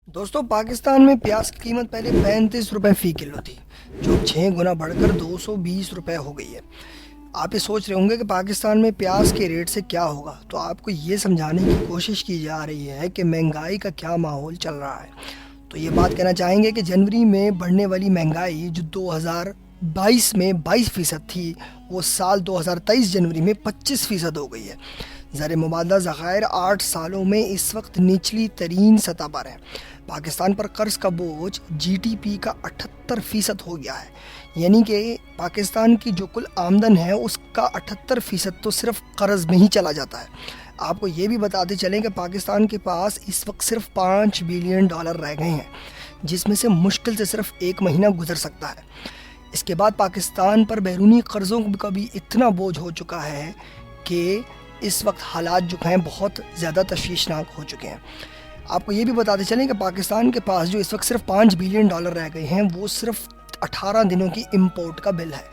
दोस्तों पाकिस्तान में प्याज की कीमत पहले 35 रुपए फ़ी किलो थी, जो 6 गुना बढ़कर 220 रुपए हो गई है। आप ये सोच रहे होंगे कि पाकिस्तान में प्याज के रेट से क्या होगा, तो आपको ये समझाने की कोशिश की जा रही है कि महंगाई का क्या माहौल चल रहा है। तो ये बात कहना चाहेंगे कि जनवरी में बढ़ने वाली महंगाई जो 2022 में 22% थी, वो साल 2023 जनवरी में 25% हो गई है। ज़र मुबादला ज़खायर 8 सालों में इस वक्त निचली तरीन सतह पर है। पाकिस्तान पर कर्ज़ का बोझ जीडीपी का 78% हो गया है, यानी कि पाकिस्तान की जो कुल आमदन है उसका 78% तो सिर्फ कर्ज़ में ही चला जाता है। आपको ये भी बताते चलें कि पाकिस्तान के पास इस वक्त सिर्फ $5 बिलियन रह गए हैं, जिसमें से मुश्किल से सिर्फ 1 महीना गुजर सकता है। इसके बाद पाकिस्तान पर बैरूनी कर्ज़ों का भी इतना बोझ हो चुका है कि इस वक्त हालात जो हैं बहुत ज़्यादा तशवीशनाक हो चुके हैं। आपको ये भी बताते चलें कि पाकिस्तान के पास जो इस वक्त सिर्फ $5 बिलियन रह गए हैं, वो सिर्फ 18 दिनों की इंपोर्ट का बिल है।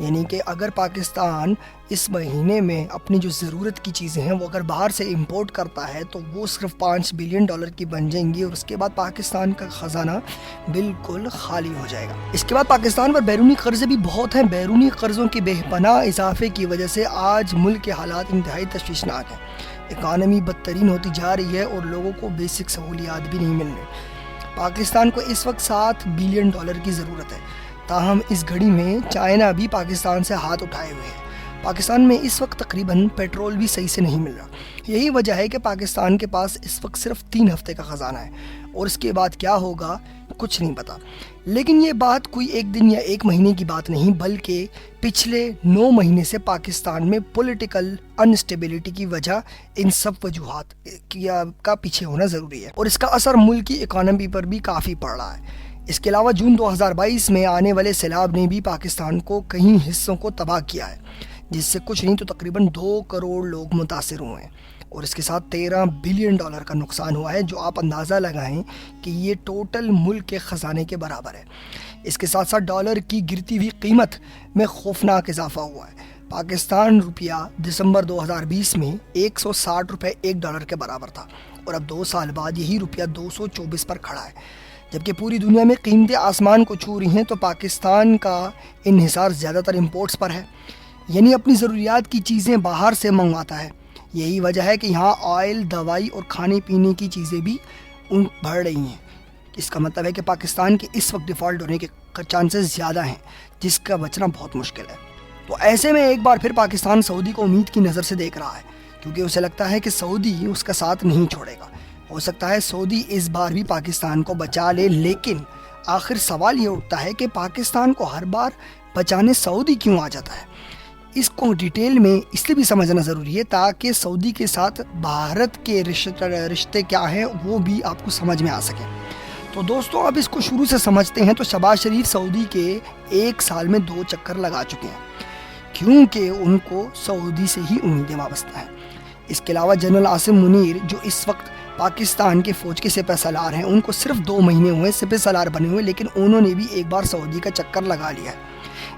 यानी कि अगर पाकिस्तान इस महीने में अपनी जो ज़रूरत की चीज़ें हैं वो अगर बाहर से इंपोर्ट करता है तो वो सिर्फ $5 बिलियन की बन जाएंगी, और उसके बाद पाकिस्तान का ख़जाना बिल्कुल खाली हो जाएगा। इसके बाद पाकिस्तान पर बैरूनी कर्ज़े भी बहुत हैं। बैरूनी कर्ज़ों के बेपनाह इजाफे की वजह से आज मुल्क के हालात इंतहाई तशवीशनाक हैं। इकानमी बदतरीन होती जा रही है और लोगों को बेसिक सहूलियात भी नहीं मिल रही। पाकिस्तान को इस वक्त $7 बिलियन की ज़रूरत है, ताहम इस घड़ी में चाइना भी पाकिस्तान से हाथ उठाए हुए है। पाकिस्तान में इस वक्त तकरीबन पेट्रोल भी सही से नहीं मिल रहा। यही वजह है कि पाकिस्तान के पास इस वक्त सिर्फ 3 हफ्ते का ख़जाना है, और इसके बाद क्या होगा कुछ नहीं पता। लेकिन ये बात कोई एक दिन या एक महीने की बात नहीं, बल्कि पिछले 9 महीने से पाकिस्तान में पॉलिटिकल अनस्टेबिलिटी की वजह इन सब वजूहात का पीछे होना ज़रूरी है, और इसका असर मुल्क की इकानमी पर भी काफ़ी पड़ रहा है। इसके अलावा जून 2022 में आने वाले सैलाब ने भी पाकिस्तान को कई हिस्सों को तबाह किया है, जिससे कुछ नहीं तो तकरीबन 2 करोड़ लोग मुतासिर हुए हैं, और इसके साथ $13 बिलियन का नुकसान हुआ है, जो आप अंदाज़ा लगाएं कि ये टोटल मुल्क के ख़जाने के बराबर है। इसके साथ साथ डॉलर की गिरती हुई कीमत में खौफनाक इजाफा हुआ है। पाकिस्तान रुपया दिसंबर 2020 में $160 $1 के बराबर था, और अब 2 साल बाद यही रुपया 224 पर खड़ा है। जबकि पूरी दुनिया में कीमतें आसमान को छू रही हैं, तो पाकिस्तान का इन्हिसार ज़्यादातर इंपोर्ट्स पर है, यानी अपनी ज़रूरियात की चीज़ें बाहर से मंगवाता है। यही वजह है कि यहाँ ऑयल, दवाई और खाने पीने की चीज़ें भी बढ़ रही हैं। इसका मतलब है कि पाकिस्तान के इस वक्त डिफ़ॉल्ट होने के चांसेस ज़्यादा हैं, जिसका बचना बहुत मुश्किल है। तो ऐसे में एक बार फिर पाकिस्तान सऊदी को उम्मीद की नज़र से देख रहा है, क्योंकि उसे लगता है कि सऊदी उसका साथ नहीं छोड़ेगा। हो सकता है सऊदी इस बार भी पाकिस्तान को बचा ले, लेकिन आखिर सवाल ये उठता है कि पाकिस्तान को हर बार बचाने सऊदी क्यों आ जाता है। इसको डिटेल में इसलिए भी समझना ज़रूरी है ताकि सऊदी के साथ भारत के रिश्ते क्या हैं वो भी आपको समझ में आ सके। तो दोस्तों अब इसको शुरू से समझते हैं। तो शहबाज शरीफ सऊदी के 1 साल में 2 चक्कर लगा चुके हैं, क्योंकि उनको सऊदी से ही उम्मीदें वाबस्ता हैं। इसके अलावा जनरल आसिम मुनीर जो इस वक्त पाकिस्तान के फ़ौज के सिपह सलार हैं, उनको सिर्फ 2 महीने हुए सिपह सलार बने हुए, लेकिन उन्होंने भी एक बार सऊदी का चक्कर लगा लिया है।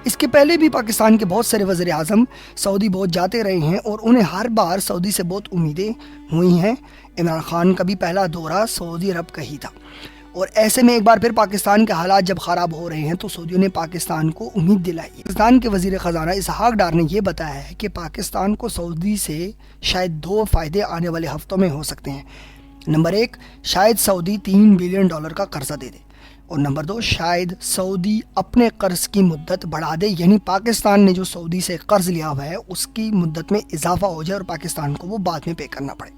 इसके पहले भी पाकिस्तान के बहुत सारे वज़ीर आज़म सऊदी बहुत जाते रहे हैं, और उन्हें हर बार सऊदी से बहुत उम्मीदें हुई हैं। इमरान खान का भी पहला दौरा सऊदी अरब का ही था, और ऐसे में एक बार फिर पाकिस्तान के हालात जब ख़राब हो रहे हैं तो सऊदियों ने पाकिस्तान को उम्मीद दिलाई। पाकिस्तान के वज़ीर ख़जाना इसहाक डार ने यह बताया है कि पाकिस्तान को सऊदी से शायद 2 फ़ायदे आने वाले हफ्तों में हो सकते हैं। नंबर 1, शायद सऊदी $3 बिलियन का कर्जा दे दे, और नंबर 2, शायद सऊदी अपने कर्ज की मुद्दत बढ़ा दे, यानी पाकिस्तान ने जो सऊदी से कर्ज लिया हुआ है उसकी मुद्दत में इजाफा हो जाए और पाकिस्तान को वो बाद में पे करना पड़े।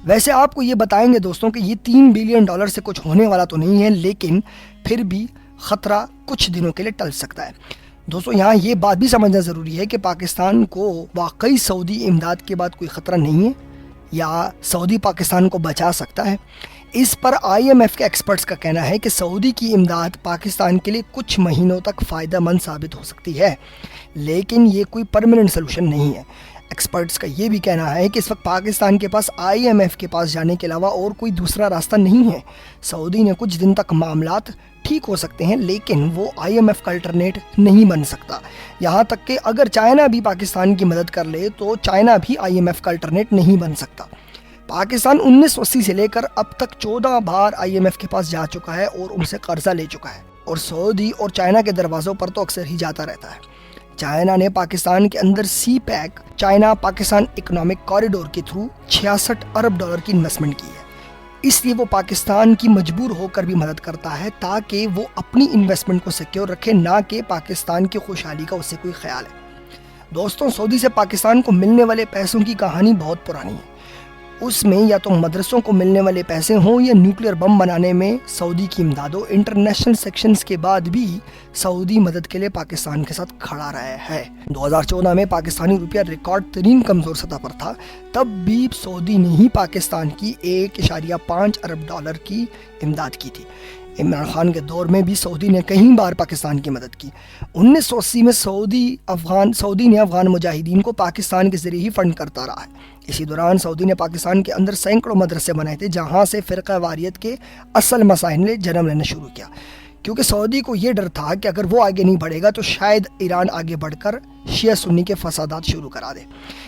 वैसे आपको ये बताएंगे दोस्तों कि ये $3 बिलियन से कुछ होने वाला तो नहीं है, लेकिन फिर भी ख़तरा कुछ दिनों के लिए टल सकता है। दोस्तों यहाँ ये बात भी समझना ज़रूरी है कि पाकिस्तान को वाकई सऊदी इमदाद के बाद कोई ख़तरा नहीं है, या सऊदी पाकिस्तान को बचा सकता है। इस पर IMF के एक्सपर्ट्स का कहना है कि सऊदी की इमदाद पाकिस्तान के लिए कुछ महीनों तक फ़ायदेमंद साबित हो सकती है, लेकिन ये कोई परमानेंट सलूशन नहीं है। एक्सपर्ट्स का ये भी कहना है कि इस वक्त पाकिस्तान के पास IMF के पास जाने के अलावा और कोई दूसरा रास्ता नहीं है। सऊदी ने कुछ दिन तक मामलात ठीक हो सकते हैं, लेकिन वो IMF का अल्टरनेट नहीं बन सकता। यहाँ तक कि अगर चाइना भी पाकिस्तान की मदद कर ले तो चाइना भी IMF का अल्टरनेट नहीं बन सकता। پاکستان 1980 سے لے کر اب تک 14 بار IMF کے پاس جا چکا ہے اور ان سے قرضہ لے چکا ہے، اور سعودی اور چائنا کے دروازوں پر تو اکثر ہی جاتا رہتا ہے۔ چائنا نے پاکستان کے اندر CPEC China Pakistan economic corridor کے تھرو 66 ارب ڈالر کی انویسٹمنٹ کی ہے۔ اس لیے وہ پاکستان کی مجبور ہو کر بھی مدد کرتا ہے تاکہ وہ اپنی انویسٹمنٹ کو سیکیور رکھے، نہ کہ پاکستان کی خوشحالی کا اسے کوئی خیال ہے۔ دوستوں، سعودی سے پاکستان کو ملنے والے پیسوں کی کہانی بہت پرانی ہے۔ اس میں یا تو مدرسوں کو ملنے والے پیسے ہوں یا نیوکلیر بم بنانے میں سعودی کی امداد ہو۔ انٹرنیشنل سیکشنز کے بعد بھی سعودی مدد کے لیے پاکستان کے ساتھ کھڑا رہا ہے۔ 2014 میں پاکستانی روپیہ ریکارڈ ترین کمزور سطح پر تھا، تب بھی سعودی نے ہی پاکستان کی 1.5 ارب ڈالر کی امداد کی تھی۔ عمران خان کے دور میں بھی سعودی نے کئی بار پاکستان کی مدد کی۔ 1980 میں سعودی نے افغان مجاہدین کو پاکستان کے ذریعے ہی فنڈ کرتا رہا ہے۔ اسی دوران سعودی نے پاکستان کے اندر سینکڑوں مدرسے بنائے تھے، جہاں سے فرقہ واریت کے اصل مسائل نے جنم لینا شروع کیا، کیونکہ سعودی کو یہ ڈر تھا کہ اگر وہ آگے نہیں بڑھے گا تو شاید ایران آگے بڑھ کر شیعہ سنی کے فسادات شروع کرا دے۔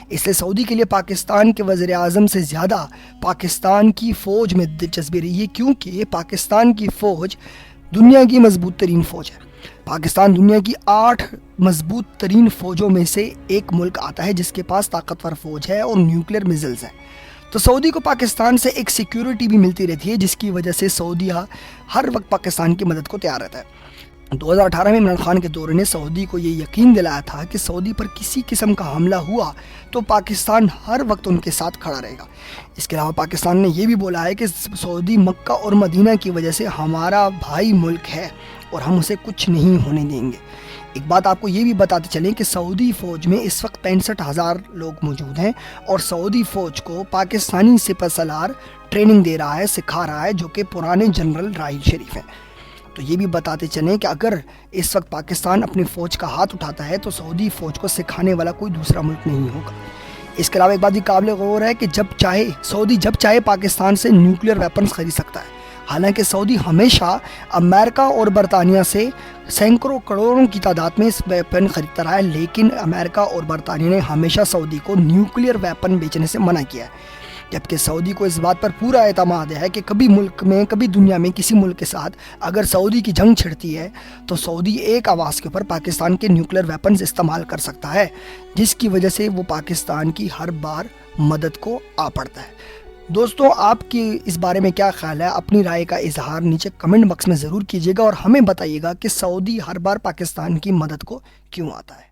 اس لیے سعودی کے لیے پاکستان کے وزیر اعظم سے زیادہ پاکستان کی فوج میں دلچسپی رہی ہے، کیونکہ پاکستان کی فوج دنیا کی مضبوط ترین فوج ہے۔ پاکستان دنیا کی 8 مضبوط ترین فوجوں میں سے ایک ملک آتا ہے جس کے پاس طاقتور فوج ہے اور نیوکلیر میزائلز ہیں۔ تو سعودی کو پاکستان سے ایک سیکیورٹی بھی ملتی رہتی ہے، جس کی وجہ سے سعودیہ ہر وقت پاکستان کی مدد کو تیار رہتا ہے۔ 2018 میں عمران خان کے دور نے سعودی کو یہ یقین دلایا تھا کہ سعودی پر کسی قسم کا حملہ ہوا تو پاکستان ہر وقت ان کے ساتھ کھڑا رہے گا۔ اس کے علاوہ پاکستان نے یہ بھی بولا ہے کہ سعودی مکہ اور مدینہ کی وجہ سے ہمارا بھائی ملک ہے اور ہم اسے کچھ نہیں ہونے دیں گے۔ ایک بات آپ کو یہ بھی بتاتے چلیں کہ سعودی فوج میں اس وقت 65,000 لوگ موجود ہیں، اور سعودی فوج کو پاکستانی سپہ سالار ٹریننگ دے رہا ہے، سکھا رہا ہے، جو کہ پرانے جنرل راحیل شریف ہیں۔ تو یہ بھی بتاتے چلیں کہ اگر اس وقت پاکستان اپنی فوج کا ہاتھ اٹھاتا ہے تو سعودی فوج کو سکھانے والا کوئی دوسرا ملک نہیں ہوگا۔ اس کے علاوہ ایک بات یہ قابل غور ہے کہ سعودی جب چاہے پاکستان سے نیوکلیر ویپنز خرید سکتا ہے۔ حالانکہ سعودی ہمیشہ امریکہ اور برطانیہ سے سینکڑوں کروڑوں کی تعداد میں ویپن خریدتا رہا ہے، لیکن امریکہ اور برطانیہ نے ہمیشہ سعودی کو نیوکلیر ویپن بیچنے سے منع کیا ہے، جبکہ سعودی کو اس بات پر پورا اعتماد ہے کہ کبھی ملک میں کبھی دنیا میں کسی ملک کے ساتھ اگر سعودی کی جنگ چھڑتی ہے تو سعودی ایک آواز کے اوپر پاکستان کے نیوکلیر ویپنز استعمال کر سکتا ہے، جس کی وجہ سے وہ پاکستان کی ہر بار مدد کو آ پڑتا ہے۔ دوستوں، آپ کی اس بارے میں کیا خیال ہے؟ اپنی رائے کا اظہار نیچے کمنٹ باکس میں ضرور کیجیے گا اور ہمیں بتائیے گا کہ سعودی ہر بار پاکستان کی مدد کو کیوں آتا ہے۔